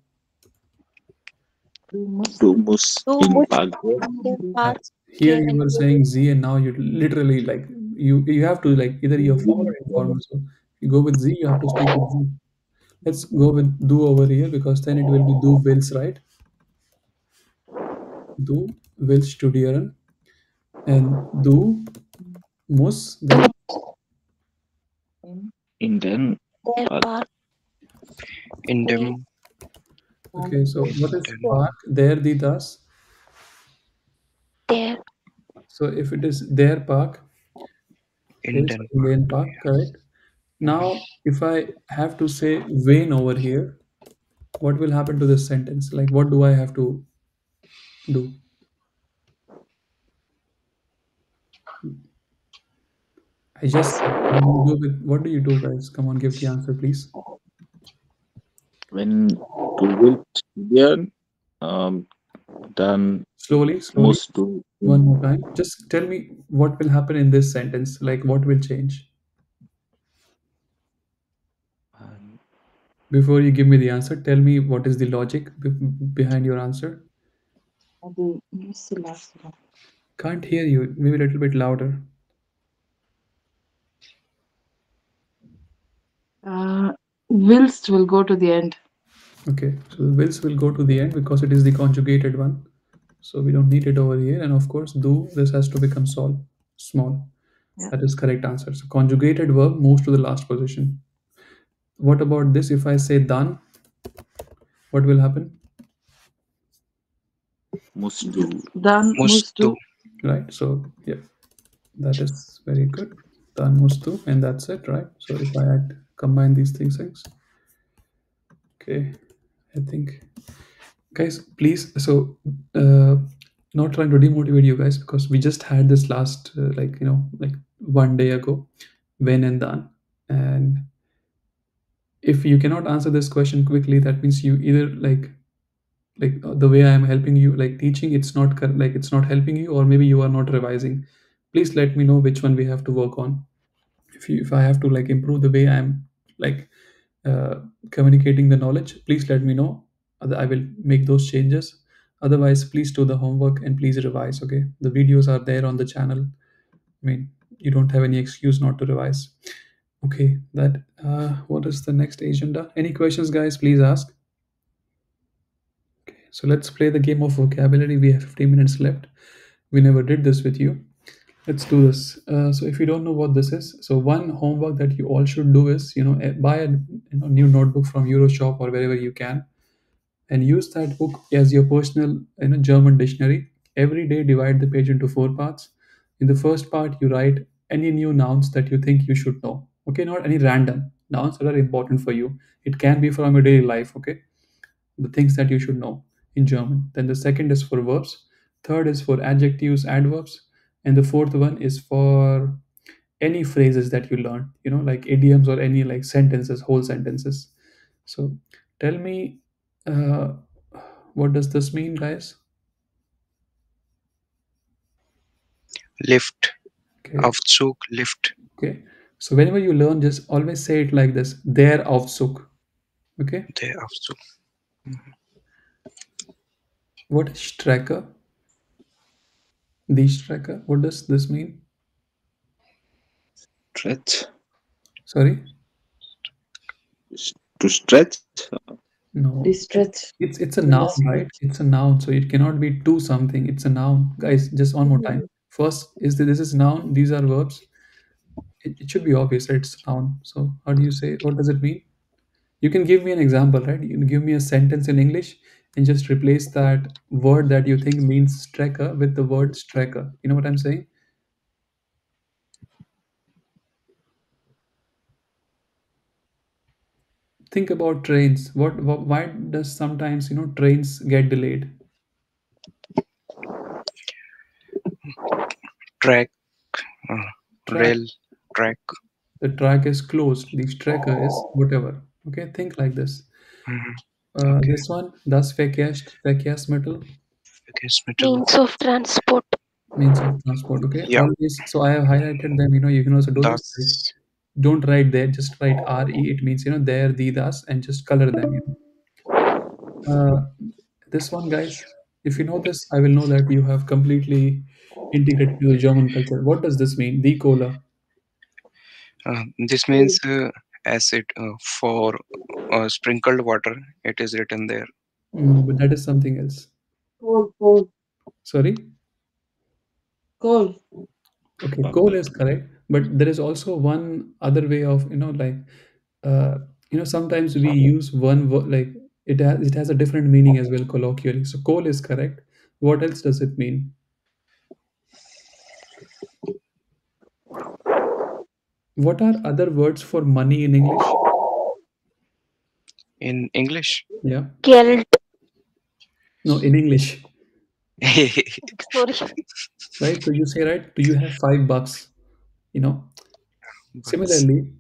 Du musst Du in musst Park gehen. in den Park. Here Can you were saying z, and now you literally like you have to like either you're formal or informal. So you go with z, you have to speak with z. Let's go with do over here because then it will be do wills, right? Du willst studieren and du musst do then. In then their part, part In there them, Okay, so in what is them, park? There the thus. there So if it is their park, in okay, so them. Lane Park, correct. Now, if I have to say Wayne over here, what will happen to this sentence? Like, what do I have to do? I just said, what do you do with what do you do, guys? Come on, give the answer, please. wenn du willst studieren, dann Slowly, slowly, musst du one more time. Just tell me what will happen in this sentence. Like, what will change? ähm, Before you give me the answer, tell me what is the logic behind your answer. Can't hear you. Maybe a little bit louder. Willst will go to the end. Okay, so the wills will go to the end because it is the conjugated one. So we don't need it over here. And of course, do, this has to become small. Yeah. That is correct answer. So conjugated verb moves to the last position. What about this? If I say done, what will happen? musst du Dann Musst musst du. du Right? So yeah, that is very good. Done musst du, and that's it, right? So if I add combine these things, okay, I think guys, please. So not trying to demotivate you guys because we just had this last like 1 day ago, when and done, and if you cannot answer this question quickly, that means you either the way I am helping you, like teaching, it's not like it's not helping you, or maybe you are not revising. Please let me know which one we have to work on. If I have to like improve the way I'm like uh, communicating the knowledge, please let me know. I will make those changes. Otherwise, please do the homework and please revise. Okay, the videos are there on the channel. I mean, you don't have any excuse not to revise. Okay, that what is the next agenda? Any questions, guys? Please ask. So let's play the game of vocabulary. We have 15 minutes left. We never did this with you. Let's do this. So if you don't know what this is, so one homework that you all should do is, buy a new notebook from Euroshop or wherever you can, and use that book as your personal German dictionary. Every day, divide the page into 4 parts. In the first part, you write any new nouns that you think you should know. Okay, not any random nouns that are important for you. It can be from your daily life. Okay, the things that you should know in German. Then the second is for verbs, third is for adjectives, adverbs, and the fourth one is for any phrases that you learn, like idioms or any like sentences, whole sentences. So tell me, uh, what does this mean, guys? Lift. Okay, Aufzug, Lift. okay. So whenever you learn, just always say it like this: der Aufzug. Okay. Der Aufzug. What is Strecke? Die Strecke. What does this mean? stretch. Sorry. To stretch. No, die stretch. it's a noun, right? It's a noun, so it cannot be to something. It's a noun, guys. Just one more time. First is this is noun. These are verbs. It should be obvious, right? It's a noun. So how do you say? What does it mean? You can give me an example, right? You can give me a sentence in English and just replace that word that you think means strecker with the word strecker. You know what I'm saying? Think about trains. Why does sometimes trains get delayed? Track. Track. Rail. Track. The track is closed. The tracker is whatever. Okay, think like this. Mhm. Okay. This one, das Verkehrsmittel, Verkehrsmittel. means of transport. means of transport. Okay, Ja. always. So I have highlighted them. You can also do this. Right? Das. Don't write there. Just write re. It means there, the, das, and just color them. Uh, this one, guys. If you know this, I will know that you have completely. integrated to the German culture. What does this mean? Die Cola. This means acid for sprinkled water. It is written there. No, but that is something else. Coal. Sorry. Coal. Okay, coal is correct, but there is also one other way of like uh, sometimes we use like it has a different meaning as well colloquially. So coal is correct. What else does it mean? What are other words for money in English? In English, Yeah. Guilt. No, in English, Sorry. right? So you say, right? Do you have $5? You know. but Similarly,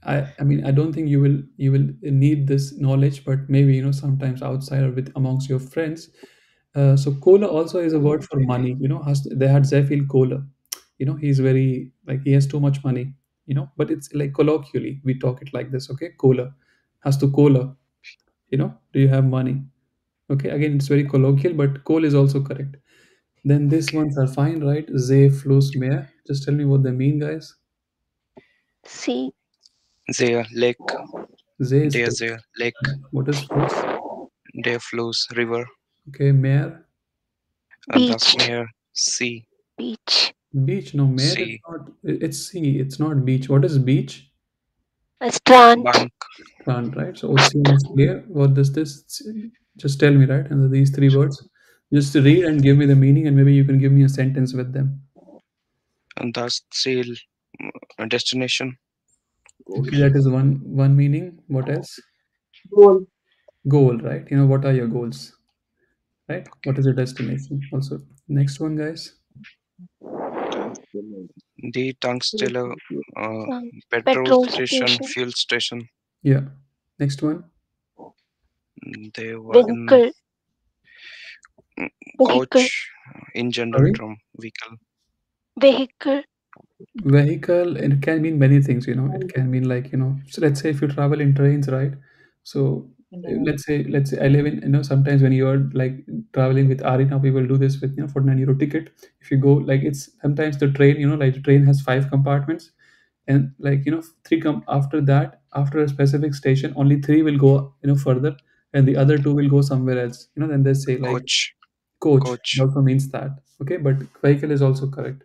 I mean I don't think you will need this knowledge, but maybe sometimes outside or with amongst your friends. So cola also is a word for money. They had Zephyl cola. He's very like he has too much money. But it's like colloquially we talk it like this. Okay, cola has to cola. Do you have money? Okay, again it's very colloquial, but coal is also correct. Then these ones are fine, right? Zay, flus, mehr. Just tell me what they mean, guys. Sea. there lake, Zay is lake. there's a lake, What is flus? there flows river, Okay, Mare. and thus Beach. near sea, Beach. Beach. No, Mare is sea, not. It's sea. It's not beach. What is beach? A strand. bank, Plant, right? So ocean is clear. What does this? Just tell me, right? And these three words. Just read and give me the meaning, and maybe you can give me a sentence with them. and thus sail, destination, Goal. Okay, that is one meaning. What else? Goal. Goal, right? What are your goals, right? What is your destination? Also, next one, guys. Tungsten. the tungsten, uh, Um, petrol Petrol station, station. fuel station, Yeah. Next one. the wagon, Vehicle. Vehicle. coach, in general Sorry. term, vehicle, Vehicle. Vehicle, it can mean many things. It can mean like so let's say if you travel in trains, right? So let's say I live in sometimes when you're like traveling with Ari, now people do this with 49 euro ticket. If you go like it's sometimes the train, like the train has 5 compartments, and like three come after that, after a specific station only three will go further, and the other two will go somewhere else. Then they say like coach, coach. It coach, also means that. Okay, but vehicle is also correct.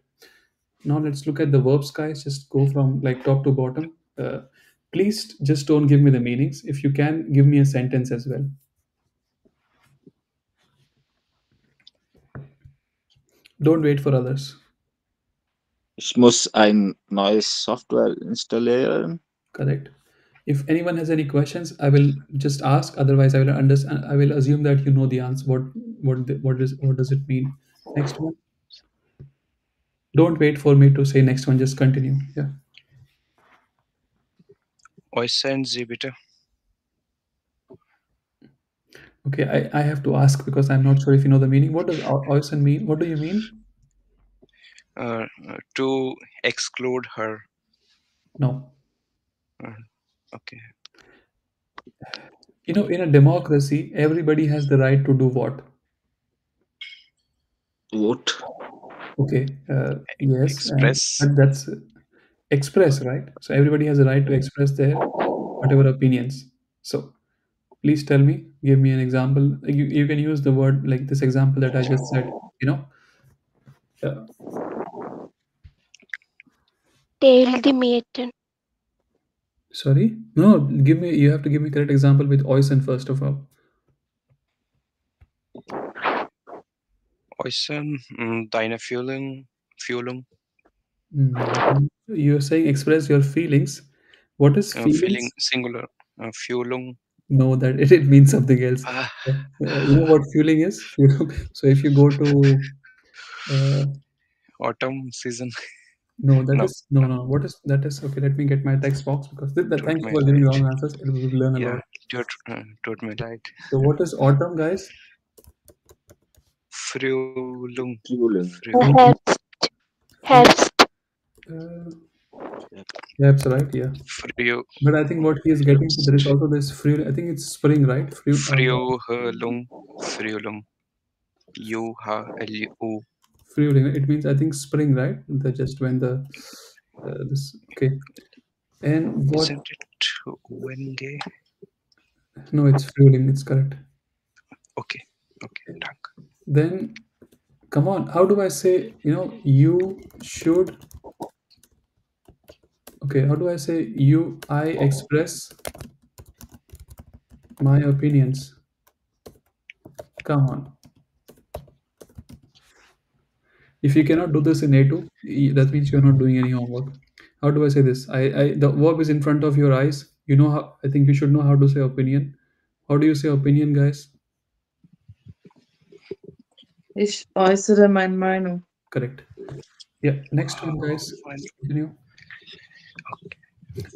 Now let's look at the verbs, guys. Just go from like top to bottom. Please just don't give me the meanings. If you can, give me a sentence as well. Don't wait for others. Ich muss ein neues Software installieren. Correct. If anyone has any questions, I will just ask. Otherwise, I will understand. I will assume that you know the answer. What does it mean? Next one. Don't wait for me to say next one. Just continue. Yeah. Oysa and Zebita, Okay. I have to ask because I'm not sure if you know the meaning. What does oisen mean? What do you mean? to exclude her. No. Uh, okay, In a democracy, everybody has the right to do what? Vote. Okay, yes, and express, but that's express, right? So everybody has a right to express their whatever opinions. So please tell me, give me an example. You can use the word like this example that I just said. Uh, Tail the maiden. sorry, no, give me. You have to give me correct example with oisen first of all. Oysen, deine Fühlung, You're saying express your feelings. What is feeling feelings? singular, Fühlung, No, that it means something else. ah, You know what fueling is? So if you go to uh, autumn season. no, that No, is no, no, no. What is that? Is okay. Let me get my text box because taught thank you me for giving right. wrong answers. It will learn a Yeah, lot. taught me right. So what is autumn, guys? Frühling, Fueling. Frühling, Herbst. Herbst. Uh, yeah, that's right. Yeah, Früh, but I think what he is getting to there is also this free. I think it's spring, right? Frühlung, Frühlung, U H L U, Frühling. It means, I think, spring, right? The just when the this. Okay. And what? Isn't it when they? No, it's Frühling. It's correct. Okay, okay, dank. Then come on. How do I say? You should. Okay. How do I say you? I express my opinions. Come on. If you cannot do this in A2, that means you're not doing any homework. How do I say this? The verb is in front of your eyes. You know how, I think you should know how to say opinion. How do you say opinion, guys? Ich äußere meine Meinung. Correct. Yeah. Next one, guys. Fine. Continue.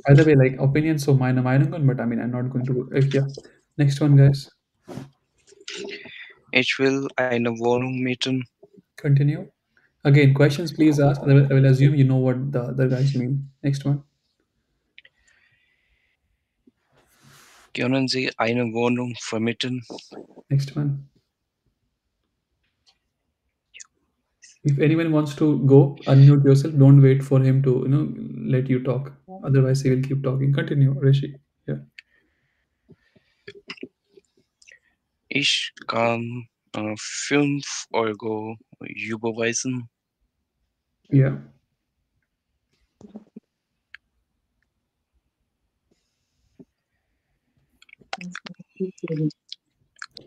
By the way, like opinion, so meine Meinungen, but I mean, I'm not going to. Yeah. Next one, guys. Ich will eine Wohnung mieten. Continue. Again, questions please ask. I will assume you know what the other guys mean. Next one. Können Sie eine Wohnung vermieten? Next one. If anyone wants to go, unmute yourself. Don't wait for him to, let you talk. Otherwise, he will keep talking. Continue, Rishi. Yeah. Ich kann 5 € überweisen. Yeah.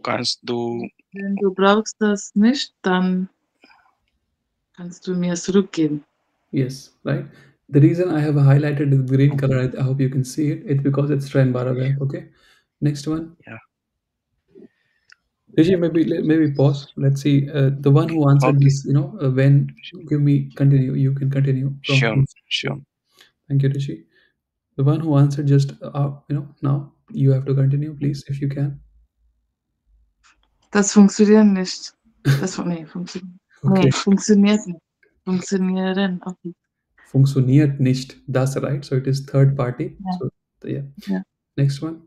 Kannst du Wenn du brauchst das nicht, dann kannst du mir zurückgeben. Yes. Right. The reason I have highlighted the green color, I hope you can see it. It's because it's Trembara Verb. Okay. Next one. Yeah. Rishi, maybe pause. Let's see. The one who answered Okay. this, when, give me continue. You can continue from. Sure. Thank you, Rishi. The one who answered just, now you have to continue, please, if you can. Das funktioniert nicht. Okay. Funktioniert nicht. Funktionieren. Okay. Funktioniert nicht. That's right. So it is third party. Yeah. So yeah. Yeah. Next one.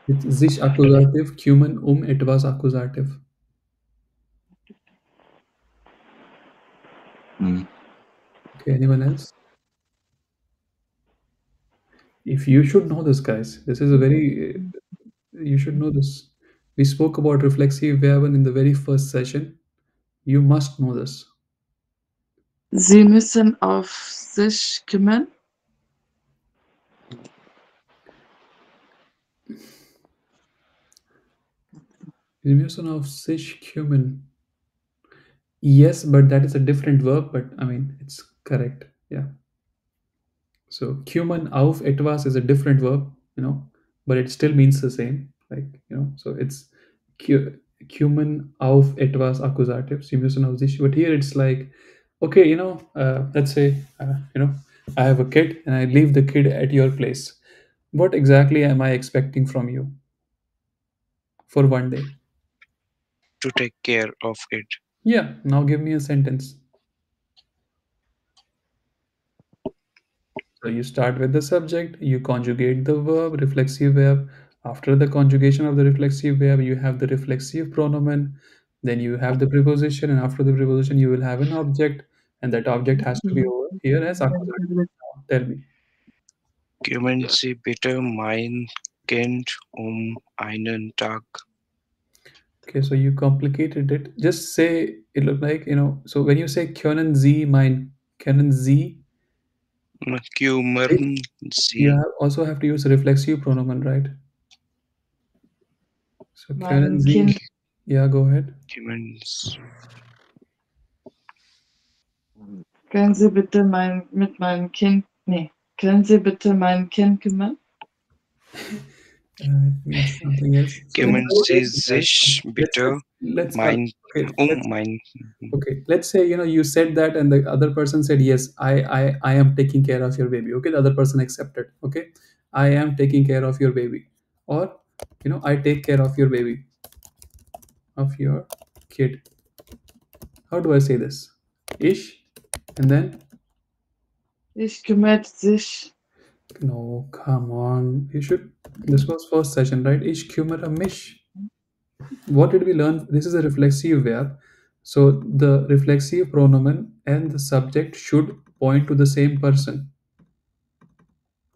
It's sich Akkusativ, kümmern etwas Akkusativ. Okay, anyone else? If you should know this, guys, this is a very, you should know this. We spoke about reflexive Verben in the very first session. You must know this. Sie müssen auf sich kümmern. Sie müssen auf sich kümmern. Yes, but that is a different verb, but I mean, it's correct. Yeah. So kümmern auf etwas is a different verb, but it still means the same. Like, so it's kümmern auf etwas Akkusativ. Sie müssen auf sich. But here it's like, okay, let's say, I have a kid and I leave the kid at your place. What exactly am I expecting from you for one day? To take care of it. Yeah, now give me a sentence. So you start with the subject, you conjugate the verb, reflexive verb. After the conjugation of the reflexive verb, you have the reflexive pronoun. Then you have the preposition, and after the preposition, you will have an object, and that object has to be over here as accusative. Now, tell me. Kümmern Sie bitte mein Kind einen Tag. Okay, so you complicated it. Just say it look like, so when you say können Sie können Sie, Kümmern Sie you also have to use a reflexive pronoun, right? So können Mein Sie, Kind. yeah, go ahead. kümmern Sie Können Sie bitte mit meinem Kind. Nee. Können Sie bitte mein Kind kümmern? It means something else. So kümmern it's Sie very sich simple, guys. bitte Let's mein mein okay. Let's say you said that, and the other person said yes. I am taking care of your baby. Okay, the other person accepted. Okay, I am taking care of your baby, or I take care of your baby, of your kid. How do I say this? Ich, and then Ich kümmert sich. no, come on. You should. This was first session, right? Ich kümmere mich. What did we learn? This is a reflexive verb. So the reflexive pronoun and the subject should point to the same person.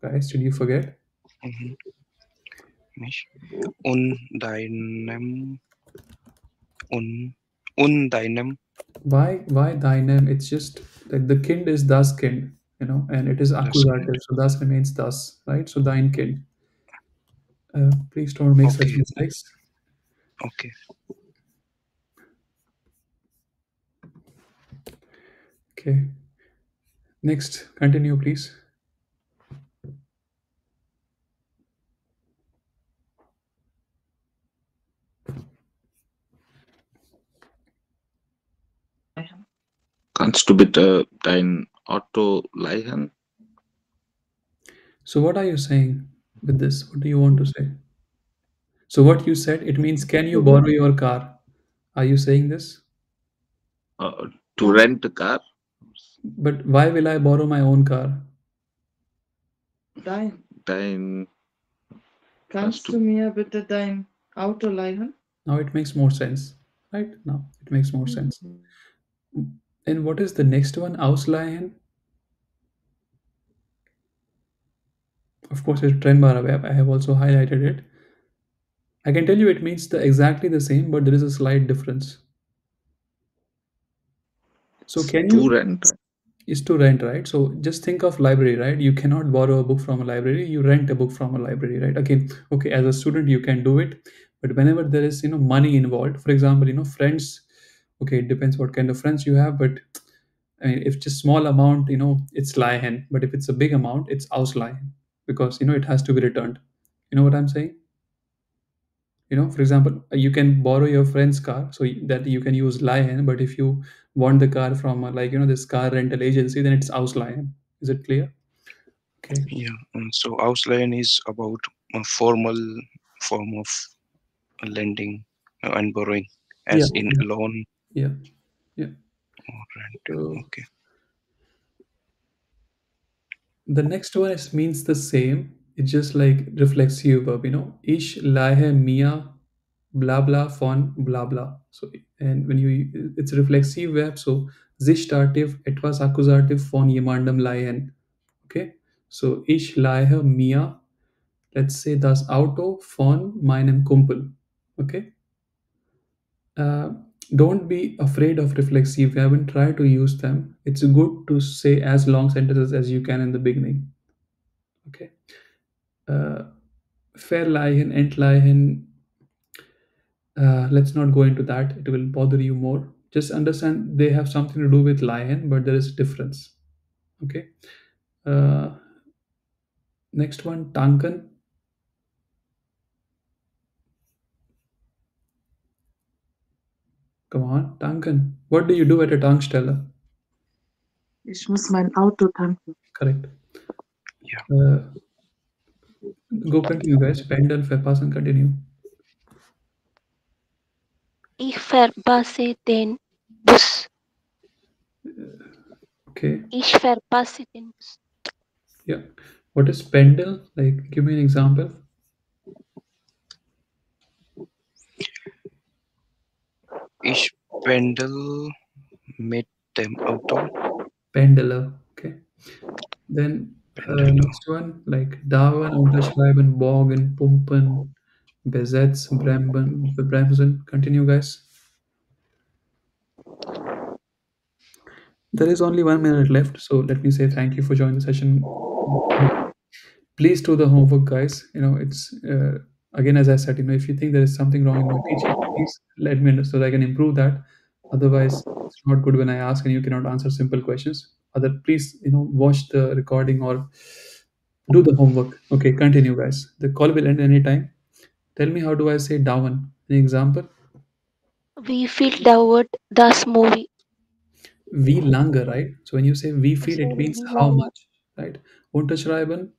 Guys, did you forget? Mhm. Mich. Un deinem, un, un deinem, Why thy name? It's just like the kind is das kind, and it is das Kind. accusative. So das remains thus, right? So thine kind. Please don't make such Okay, mistakes. okay. Okay. Next, continue, please. Kannst du bitte dein Auto leihen? So what are you saying with this? What do you want to say? So what you said, it means can you borrow your car? Are you saying this? To rent a car? But why will I borrow my own car? Dein. Dein, Kannst du- du mir bitte dein Auto leihen? Now it makes more sense, right? Now it makes more sense. And what is the next one? Ausleihen? Of course, it's trennbare verb. I have also highlighted it. I can tell you it means exactly the same, but there is a slight difference. So can to you rent? is to rent, right? So just think of library, right? You cannot borrow a book from a library. You rent a book from a library, right? Again, okay, as a student you can do it, but whenever there is money involved, for example, friends. Okay, it depends what kind of friends you have, but I mean, if just small amount, it's Leihen. But if it's a big amount, it's Ausleihen because it has to be returned. You know what I'm saying? For example, you can borrow your friend's car so that you can use Leihen. But if you want the car from like this car rental agency, then it's Ausleihen. Is it clear? Okay. Yeah. So Ausleihen is about a formal form of lending and borrowing, Yeah. as in loan Yeah. Yeah. or rent. So Okay. the next one is means the same. It's just like reflexive verb. Ich leihe mir blah blah von blah blah. So and when it's a reflexive verb. So sich dativ etwas Akkusativ von jemandem leihen. Okay. So ich leihe mir, let's say das Auto von meinem Kumpel. Okay. Uh, don't be afraid of reflexive verb and try to use them. It's good to say as long sentences as you can in the beginning. Okay. Uh, Verleihen, entleihen. Let's not go into that. It will bother you more. Just understand they have something to do with lion, but there is a difference. Okay. Uh, Next one, tanken. Come on, tanken. What do you do at a Tankstelle? Ich muss mein Auto tanken. Correct. Yeah. Go continue, guys. Pendel, verpassen, continue. Ich verpasse den Bus. Okay. Ich verpasse den Bus. Yeah. What is pendel? Like, give me an example. Ich pendel mit dem Auto. Pendeler. Okay. Then Pendel. next one, like Daven, unterschreiben, borgen, pumpen, besetz, bremsen. Continue, guys. There is only 1 minute left, so let me say thank you for joining the session. Please do the homework, guys. It's again as I said. If you think there is something wrong in my teaching, please let me know so that I can improve that. Otherwise, it's not good when I ask and you cannot answer simple questions. Please watch the recording or do the homework. Okay, continue, guys. The call will end anytime. Tell me how do I say down? An example? We feel devoured das movie. Wie lange, right? So when you say wie viel, it Sorry, means wie how lange? much, right? Unterschreiben,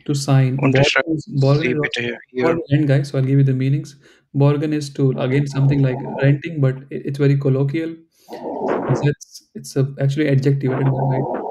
to sign. Unterschreiben Borgen Sie is also bitte call hier. will end, guys. So I'll give you the meanings. Borgen is to again something like renting, but it's very colloquial. It's a actually adjective. I don't know, right?